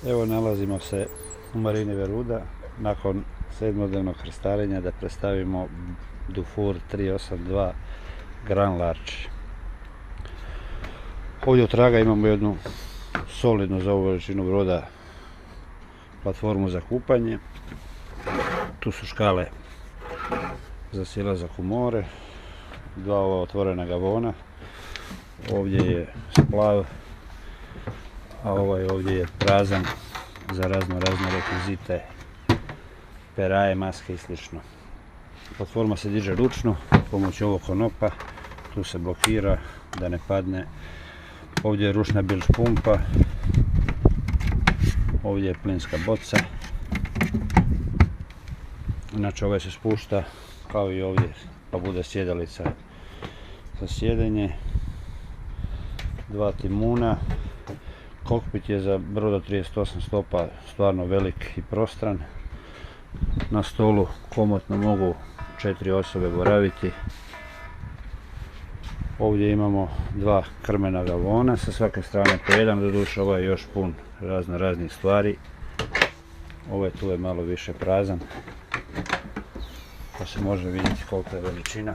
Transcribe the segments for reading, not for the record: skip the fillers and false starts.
Evo nalazimo se u Marini Veruda nakon 7-dnevnog krstarenja da predstavimo Dufour 382 Grand Large. Ovdje od traga imamo jednu solidnu za ovu veličinu broda platformu za kupanje. Tu su škale za silazak u more, dva ova otvorena gavona. Ovdje je splav, a ovaj ovdje je prazan za razne rekvizite, peraje, maske i sl. Platforma se diže ručno pomoću ovog konopa, tu se blokira da ne padne. Ovdje je ručna bilge pumpa, ovdje je plinska boca. Znači ovaj se spušta kao i ovdje pa bude sjedalica za sjedenje. Dva timuna. Kokpit je za brodo 38 stopa stvarno velik i prostran. Na stolu komotno mogu 4 osobe boraviti. Ovdje imamo dva krmena gavona, sa svake strane po jedan, doduše ovaj je još pun raznih stvari. Ovaj tu je malo više prazan, pa se može vidjeti kolika je veličina.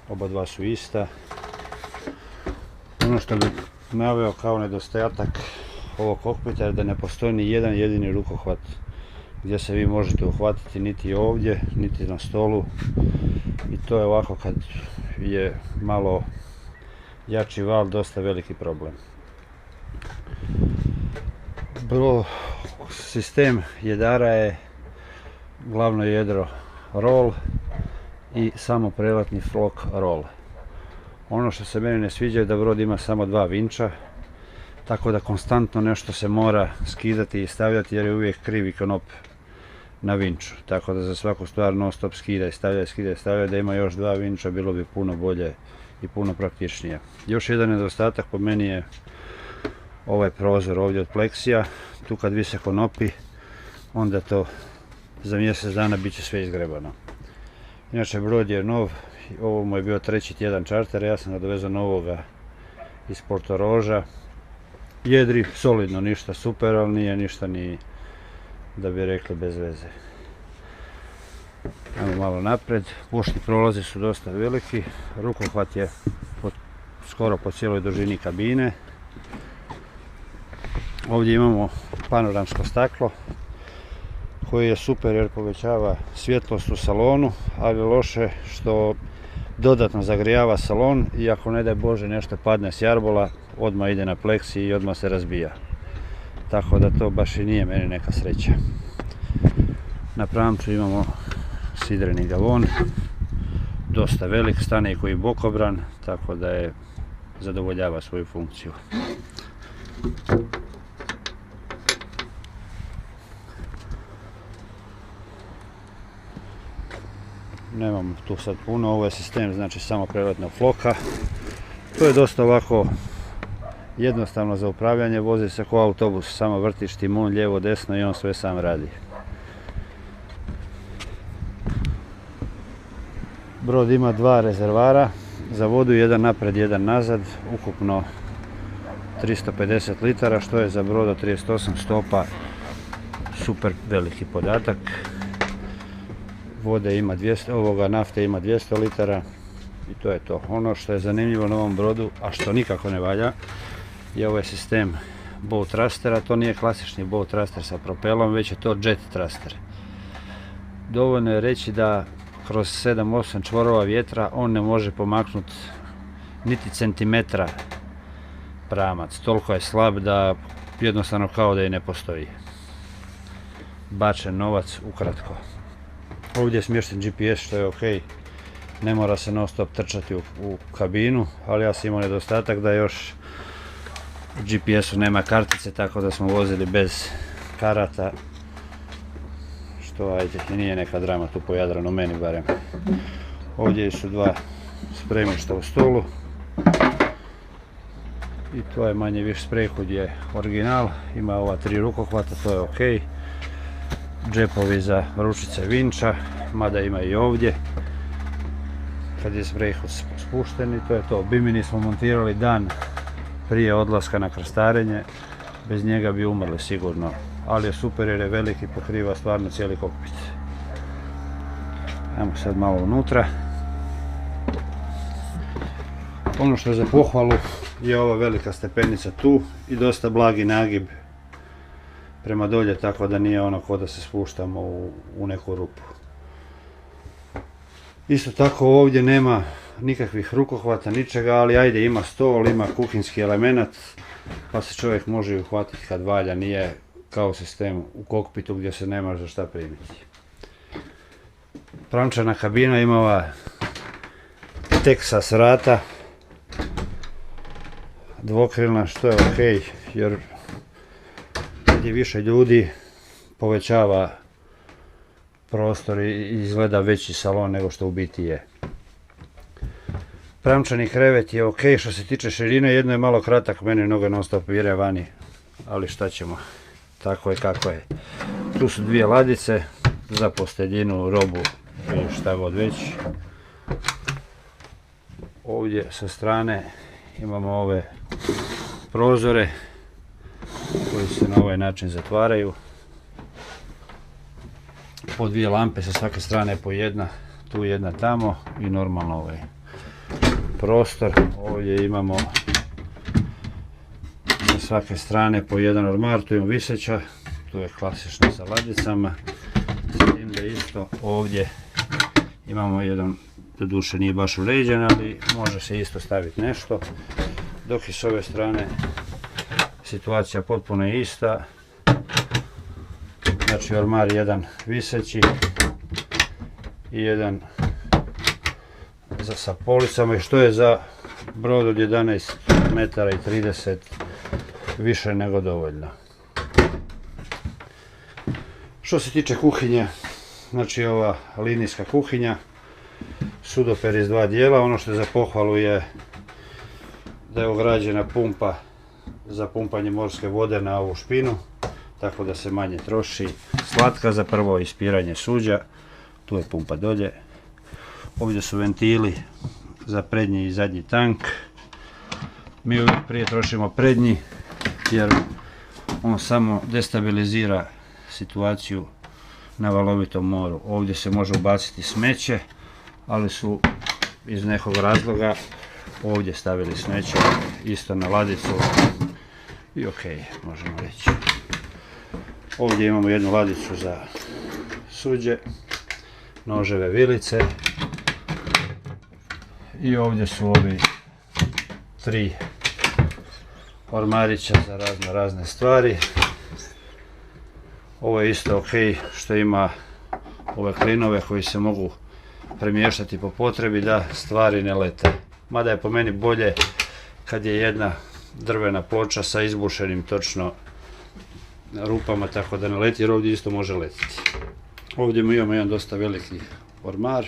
Oba dva su ista. Ono što bih naveo kao nedostatak ovog kokpita je da ne postoji ni jedan jedini rukohvat gdje se vi možete uhvatiti, niti ovdje, niti na stolu. I to je ovako kad je malo jači val dosta veliki problem. Sistem jedara je glavno jedro roll i samo preletni flok roll. Ono što se meni ne sviđa je da brod ima samo dva vinča, tako da konstantno nešto se mora skidati i stavljati jer je uvijek krivi konop na vinču. Tako da za svaku stvar non stop skida i stavlja, da ima još dva vinča bilo bi puno bolje i puno praktičnije. Još jedan nedostatak po meni je ovaj prozor ovdje od pleksija. Tu kad vise konopi onda to za mjesec dana bit će sve izgrebano. Inače brod je nov, ovo mu je bio treći tjedan čartera, ja sam ga dovezao novoga iz Portoroža. Jedri solidno, ništa super, ali nije ništa ni da bi rekli bez veze. Ajmo malo napred, bočni prolazi su dosta veliki, rukohvat je skoro po cijeloj dužini kabine. Ovdje imamo panoramsko staklo koje je super jer povećava svjetlost u salonu, ali loše što dodatno zagrijava salon i ako ne daj Bože nešto padne s jarbola, odmah ide na pleksi i odmah se razbija. Tako da to baš i nije meni neka sreća. Na pramcu imamo sidreni gavon, dosta velik, stane i koji bokobran, tako da je zadovoljava svoju funkciju. Nemamo tu sad puno, ovo je sistem znači samo preletnog floka. To je dosta ovako jednostavno za upravljanje, vozi se kao autobus, samo vrtiš timun lijevo desno i on sve sam radi. Brod ima dva rezervara za vodu, jedan napred, jedan nazad, ukupno 350 litara, što je za brod od 38 stopa super veliki podatak. Vode ima 200, ovoga nafte ima 200 litara i to je to. Ono što je zanimljivo na ovom brodu, a što nikako ne valja, je ovaj sistem bow thrustera. To nije klasični bow thruster sa propelom, već je to jet thruster. Dovoljno je reći da kroz 7-8 čvorova vjetra on ne može pomaknuti niti centimetra pramac. Toliko je slab da jednostavno kao da i ne postoji. Bačen novac ukratko. Ovdje je smješten GPS što je ok, ne mora se non stop trčati u kabinu, ali ja sam imao nedostatak da još u GPS-u nema kartice, tako da smo vozili bez karata, što ajde i nije neka drama tu po Jadranu, meni barem. Ovdje su dva spremišta u stolu i to je manje više sprehod je original, ima ova 3 rukohvata, to je ok. Džepovi za ručice vinča, mada ima i ovdje kad je sprehod spušten i to je to. Bimini smo montirali dan prije odlaska na krstarenje bez njega bi umrli sigurno, ali je super jer je veliki, pokriva stvarno cijeli kokpit. Ajmo sad malo unutra. Ono što je za pohvalu je ova velika stepenica tu i dosta blagi nagib prema dolje, tako da nije ono ko da se spuštamo u neku rupu. Isto tako ovdje nema nikakvih rukohvata, ničega, ali ajde, ima stol, ima kuhinski element, pa se čovjek može uhvatiti kad valja, nije kao sistem u kokpitu gdje se nema za šta primiti. Pramčana kabina ima ova Texas vrata, dvokrilna, što je ok, jer kad je više ljudi povećava prostor i izgleda veći salon nego što u biti je. Pramčani krevet je ok, što se tiče širine, jedno je malo kratak, meni noge non stop vire vani, ali šta ćemo, tako je kako je. Tu su dvije ladice za posteljinu, robu ili šta god već. Ovdje sa strane imamo ove prozore koji se na ovaj način zatvaraju. Po dvije lampe sa svake strane, po jedna, tu jedna tamo i normalno ovaj prostor. Ovdje imamo sa svake strane po jedan ormar, tu imamo viseća, tu je klasična sa ladicama, s tim da isto ovdje imamo jedan, doduše nije baš uređen, ali može se isto staviti nešto, dok je s ove strane situacija potpuno ista. Znači ormar jedan viseći i jedan sa policama, i što je za brod od 11 metara i 30 više nego dovoljno. Što se tiče kuhinje, znači ova linijska kuhinja, sudoper iz dva dijela. Ono što je za pohvalu je da je ugrađena pumpa za pumpanje morske vode na ovu špinu, tako da se manje troši. Slatka za prvo ispiranje suđa, tu je pumpa dolje. Ovdje su ventili za prednji i zadnji tank. Mi uvijek prije trošimo prednji jer on samo destabilizira situaciju na valovitom moru. Ovdje se može ubaciti smeće, ali su iz nekog razloga ovdje stavili smeće isto na ladicu i ok, možemo reći. Ovdje imamo jednu ladicu za suđe, noževe, vilice i ovdje su ovi tri ormarića za razne stvari. Ovo je isto ok što ima ove klinove koji se mogu premještati po potrebi da stvari ne lete. Mada je po meni bolje kad je jedna drvena ploča sa izbušenim točno rupama, tako da ne leti, jer ovdje isto može letiti. Ovdje imamo jedan dosta veliki ormar.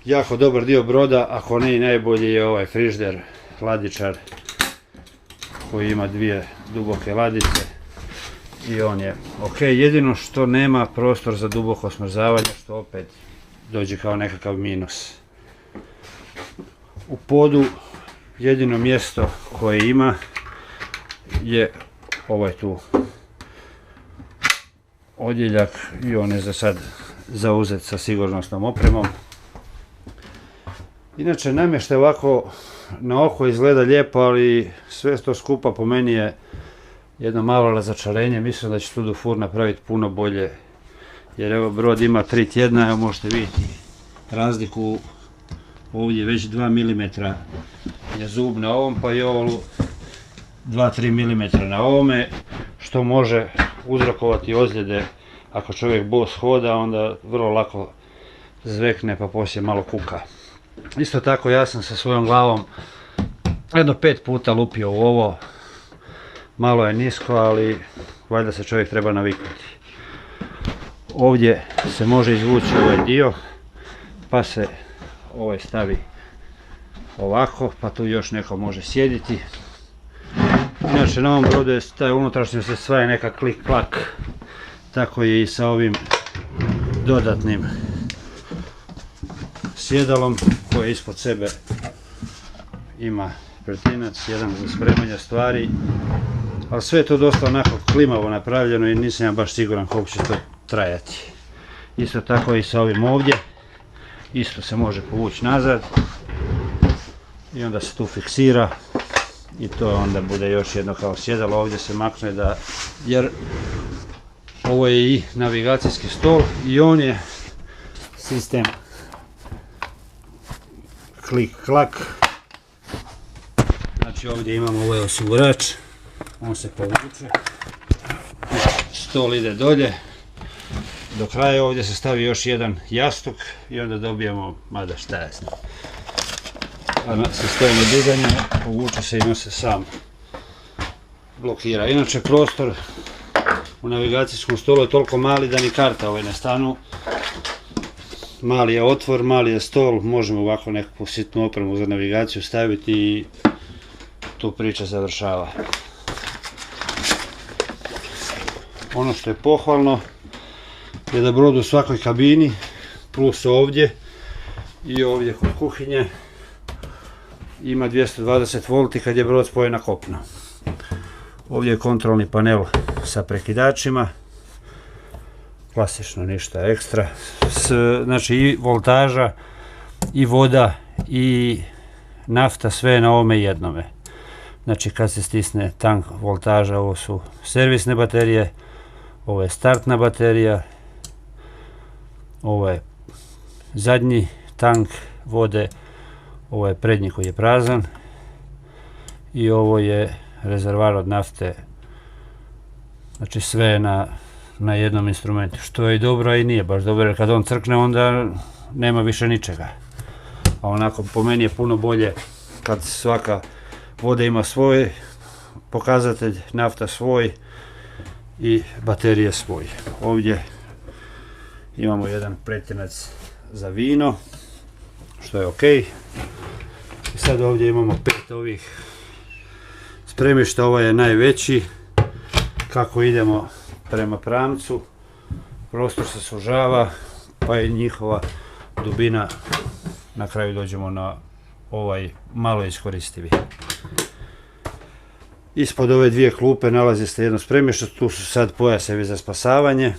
Jako dobar dio broda, ako ne i najbolji, je ovaj frižder, ladičar, koji ima dvije duboke ladice i on je ok. Jedino što nema prostor za duboko smrzavanje, što opet dođe kao nekakav minus. U podu jedino mjesto koje ima je ovaj tu odjeljak i on je za sad zauzet sa sigurnosnom opremom. Inače namještaj ovako na oko izgleda lijepo, ali sve to skupa po meni je jedno malo razočarenje. Mislim da će tu Dufour napraviti puno bolje, jer evo brod ima 3 tjedna, evo možete vidjeti razliku, ovdje već 2 mm je zub na ovom, pa i ovo 2-3 mm na ovome, što može uzrokovati ozljede. Ako čovjek bos hoda, onda vrlo lako zvekne pa poslije malo kuka. Isto tako ja sam sa svojom glavom jedno 5 puta lupio u ovo, malo je nisko, ali valjda se čovjek treba naviknuti. Ovdje se može izvući ovaj dio, pa se ovaj stavi ovako, pa tu još neko može sjediti. Inače na ovom brodu je taj unutrašnjost sva je neka klik-klak, tako je i sa ovim dodatnim sjedalom koje ispod sebe ima pretinac, jedan za spremanje stvari, ali sve je to dosta onako klimavo napravljeno i nisam ja baš siguran koliko će to trajati. Isto tako i sa ovim ovdje, isto se može povući nazad i onda se tu fiksira i to onda bude još jedno kao sjedalo, ovdje se makne jer ovo je i navigacijski stol i on je sistem klik-klak. Znači ovdje imamo ovaj osigurač, on se povuče, stol ide dolje, do kraja ovdje se stavi još jedan jastuk i onda dobijemo, mada šta je znam. Sistem dizanja, povuče se i on se sam blokira. Inače prostor u navigacijskom stolu je toliko mali da ni karta ne stanu. Mali je otvor, mali je stol, možemo ovako nekakvu sitnu opremu za navigaciju staviti i tu priča završava. Ono što je pohvalno je da brod u svakoj kabini, plus ovdje i ovdje kod kuhinje, ima 220 V kad je brod spojen na kopno. Ovdje je kontrolni panel sa prekidačima, klasično, ništa ekstra. Znači i voltaža, i voda, i nafta, sve je na ovome jednome. Znači kad se stisne tank voltaža, ovo su servisne baterije, ovo je startna baterija, ovo je zadnji tank vode, ovo je prednji koji je prazan i ovo je rezervoar od nafte. Znači sve je na jednom instrumentu, što je i dobro, a i nije baš dobro, jer kad on crkne onda nema više ničega. A onako po meni je puno bolje kad svaka voda ima svoj pokazatelj, nafta svoj i baterije svoj. Ovdje imamo jedan pretinac za vino, što je ok. I sad ovdje imamo 5 ovih spremišta, ovaj je najveći. Kako idemo prema pramcu, prostor se sužava, pa je njihova dubina, na kraju dođemo na ovaj malo iskoristivi. Ispod ove dvije klupe nalazi se jedno spremište, tu su sad pojasevi za spasavanje.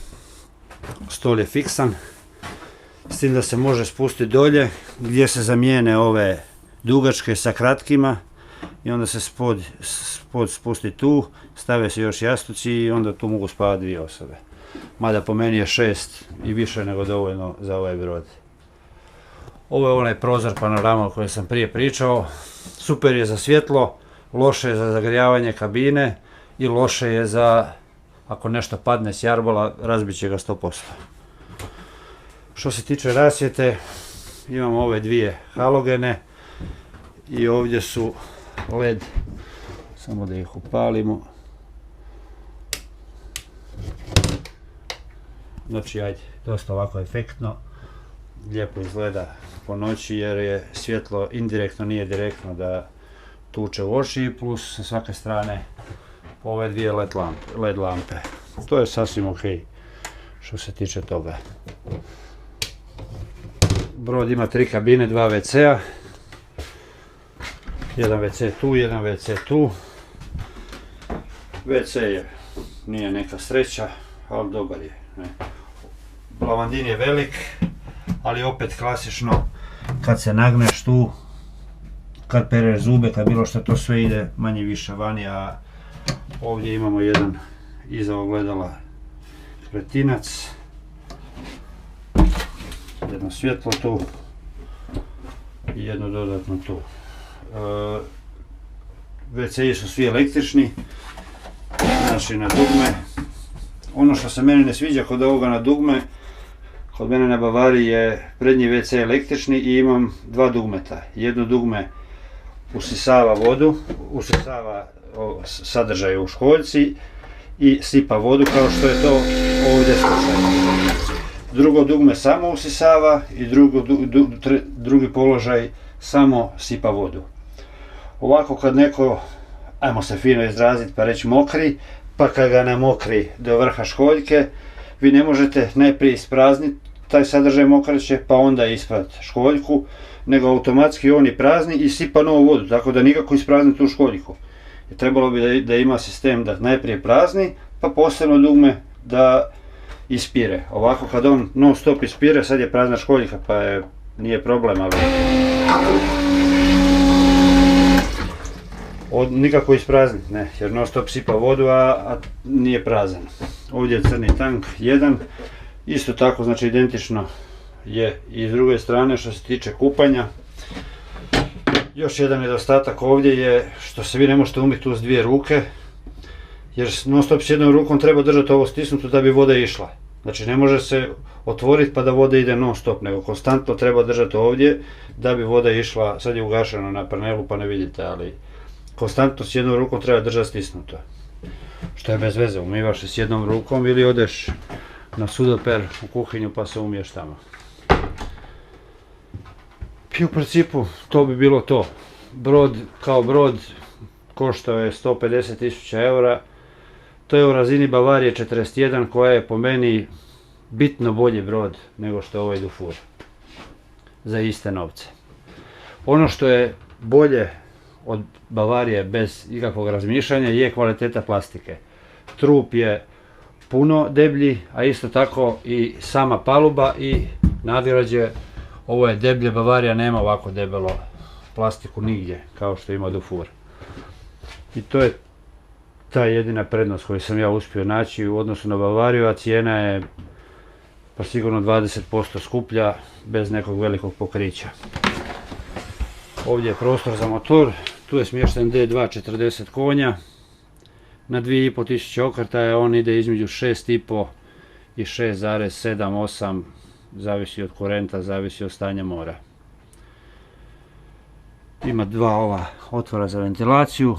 Stol je fiksan, s tim da se može spustiti dolje gdje se zamijene ove dugačke sa kratkima i onda se spod spusti tu, stave se još jastuci i onda tu mogu spavati 2 osobe. Mada po meni je 6 i više nego dovoljno za ovaj brod. Ovo je onaj prozor panorama o kojem sam prije pričao. Super je za svjetlo, loše je za zagrijavanje kabine i loše je za, ako nešto padne s jarbola, razbit će ga 100%. Što se tiče rasvjete, imamo ove dvije halogene i ovdje su LED, samo da ih upalimo. Znači, ajde, dosta ovako efektno, lijepo izgleda po noći jer je svjetlo indirektno, nije direktno da tuče u oči, plus sa svake strane ove dvije LED lampe. To je sasvim ok što se tiče toga. Brod ima 3 kabine, 2 WC-a. Jedan WC tu, jedan WC tu. WC nije neka sreća, ali dobar je. Lavandin je velik, ali opet klasično kad se nagneš tu, kad pereš zube, kad bilo što, to sve ide manje više vani, a ovdje imamo jedan iza ogledala pretinac, jedno svjetlo tu i jedno dodatno tu. WC-i su svi električni, znači na dugme. Ono što se meni ne sviđa kod ovoga na dugme, kod mene na Bavariji je prednji WC električni i imam 2 dugmeta. Jedno dugme usisava vodu, usisava sadržaj u školjci i sipa vodu kao što je to ovdje slučaj. Drugo dugme samo usisava i drugi položaj samo sipa vodu. Ovako kad neko, ajmo se fino izraziti pa reći mokri, pa kad ga namokri do vrha školjke, vi ne možete najprije isprazniti taj sadržaj mokraće, pa onda isprati školjku, nego automatski on je prazni i sipa novu vodu, tako da nikako isprazni tu školjku. I trebalo bi da ima sistem da najprije prazni, pa posebno dugme da ispire. Ovako kad on non stop ispire, sad je prazna školjka, pa nije problem, ali nikako isprazniti, ne, jer non stop sipa vodu, a nije prazan. Ovdje je crni tank 1, isto tako, znači identično je i s druge strane što se tiče kupanja. Još jedan nedostatak ovdje je što se vi ne možete umiti tu s dvije ruke, jer non stop s jednom rukom treba držati ovo stisnuto da bi voda išla. Znači ne može se otvoriti pa da voda ide non stop, nego konstantno treba držati ovdje da bi voda išla. Sad je ugašeno na panelu pa ne vidite, ali konstantno s jednom rukom treba držati stisnuto. Što je bez veze, umivaš se s jednom rukom ili odeš na sudoper u kuhinju pa se umiješ tamo. I u principu to bi bilo to. Brod kao brod koštao je 150.000 eura. To je u razini Bavarije 41 koja je po meni bitno bolji brod nego što je ovaj Dufour. Za iste novce. Ono što je bolje od Bavarije bez ikakvog razmišljanja je kvaliteta plastike. Trup je puno deblji, a isto tako i sama paluba i nadgrađe. Ovo je deblje, Bavarija nema ovako debelo plastiku nigdje kao što ima Dufour. I to je ta jedina prednost koju sam ja uspio naći u odnosu na Bavariju, a cijena je pa sigurno 20% skuplja bez nekog velikog pokrića. Ovdje je prostor za motor, tu je smješten D2 40 konja na 2500 okrtaja, on ide između 6,5 i 6,7, 8, zavisi od kurenta, zavisi od stanja mora. Ima dva ova otvora za ventilaciju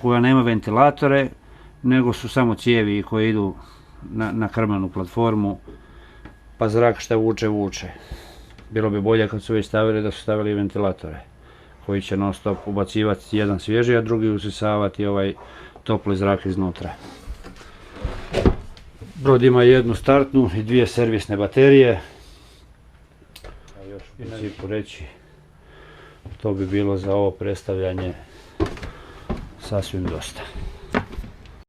koja nema ventilatore, nego su samo cijevi koje idu na krmenu platformu, pa zrak šta vuče, vuče. Bilo bi bolje kad su već stavili da su stavili ventilatore koji će non stop ubacivati jedan svježi, a drugi usisavati ovaj topli zrak iznutra. Brod ima jednu startnu i dvije servisne baterije. A još u principu reći, to bi bilo za ovo predstavljanje sasvim dosta.